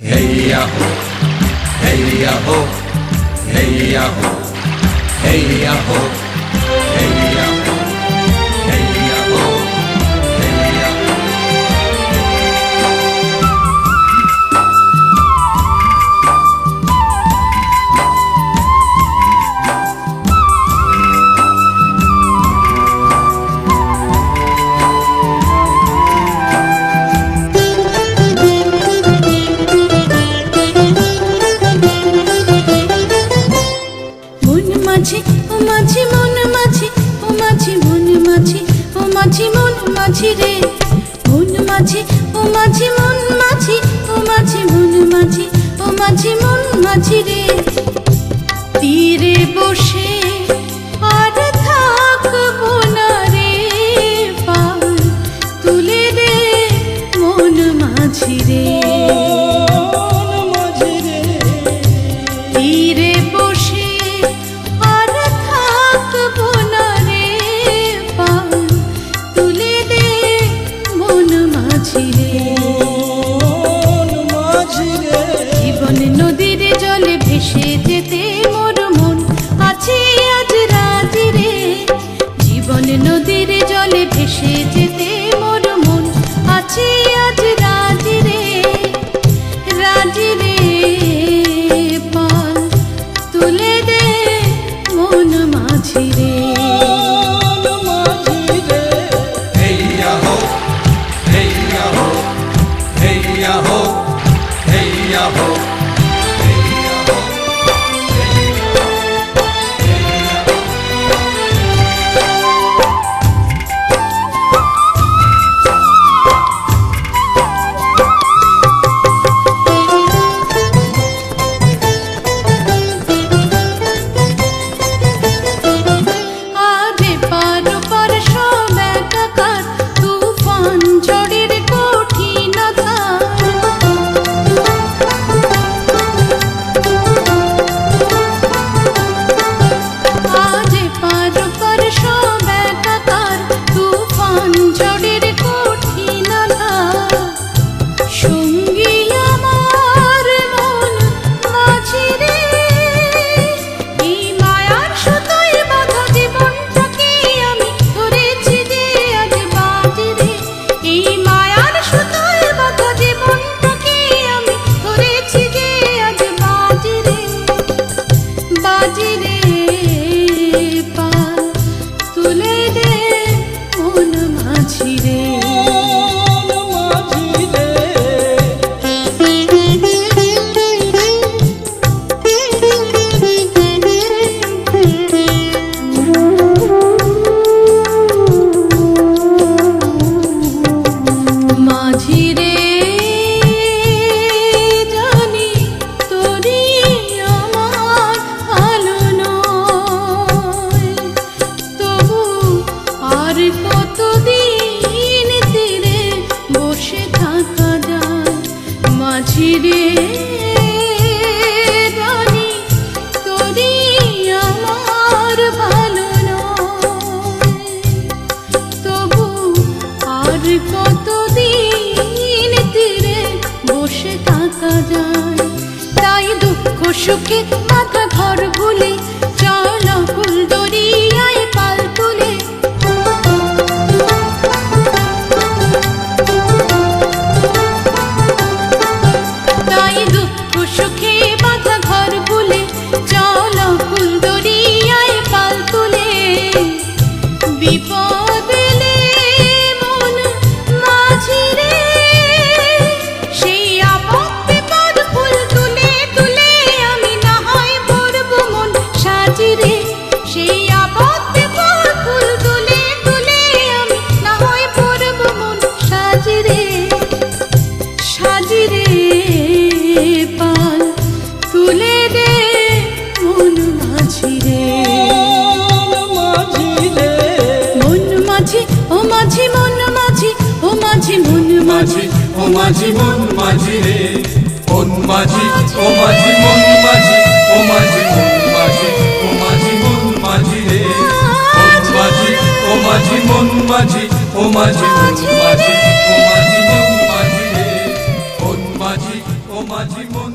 Hey ya ho, hey ya ho, hey ya ho, hey ya ho, hey ya ho, hey ya ho, hey ya ho. মাঝি রে মন মাঝি ও মাঝি মন মাঝি ও মাঝি মন মাঝি ও মাঝি মন মাঝি রে তীরে বসে আর থাকবো না রে পাল তুলে দে মন মাঝি রে তীরে বসে আর থাকবো না রে পাল তুলে দে মন মাঝি রে জীবন নদীর জলে ভেসে যেতে মোর মন আছে আজ রাজি রে জীবন নদীর জলে ভেসে যেতে মোর মন আছে আজ রাজি রে পাল তুলে দে মন মাঝি রে Hey ya ho, hey ya ho, hey ya ho, hey ya ho, hey ya ho, hey ya ho, hey ya ho. আরে পার পার সব একাকার তুফান ঝড়ের কঠিনতা আরে পার পার সব একাকার তুফান ঝড়ের কঠিনতা সঙ্গী আমার মন মাঝি রে এই মায়ার সুতোয় বাঁধা জীবনটাকে আমি ধরেছি যে আজ বাজি রে এই মায়ার সুতোয় বাঁধা জীবনটাকে আমি ধরেছি যে আজ বাজি রে পাল তুলে দে মন মাঝি রে মাঝি রে জানি তোরি আমার ভালো নয় তবু আর কতদিন তীরে বসে থাকা যায় মাঝি রে জানি তোরি আমার ভালো নয় তবু আর কতদিন তীরে বসে থাকা যায় তাই দুঃখ সুখে মাথা ঘর ভুলে চল ফুল দরিয়ায় পাল তুলে তাই দুঃখ সুখে মাথা ঘর ভুলে চল ফুল দরিয়ায় পাল তুলে বিপদ এলে মন মাঝি রে সেই আপদ বিপদ ফুল তুলে তুলে আমি না হয় ভরবো মন সাজি রে সেই আপদ বিপদ ফুল তুলে তুলে আমি না হয় ভরবো মন সাজি রে পাল তুলে দে মন মাঝি রে মন মাঝি ও মাঝি মন মাঝি ও মাঝি মন মাঝি ও মাঝি মন মাঝি রে মন মাঝি ও মাঝি মন মাঝি ও মাঝি মন মাঝি ও মাঝি মন মাঝি রে মন মাঝি ও মাঝি মন মাঝি ও মাঝি মন মাঝি ও মাঝি মন মাঝি রে মন মাঝি ও মাঝি মন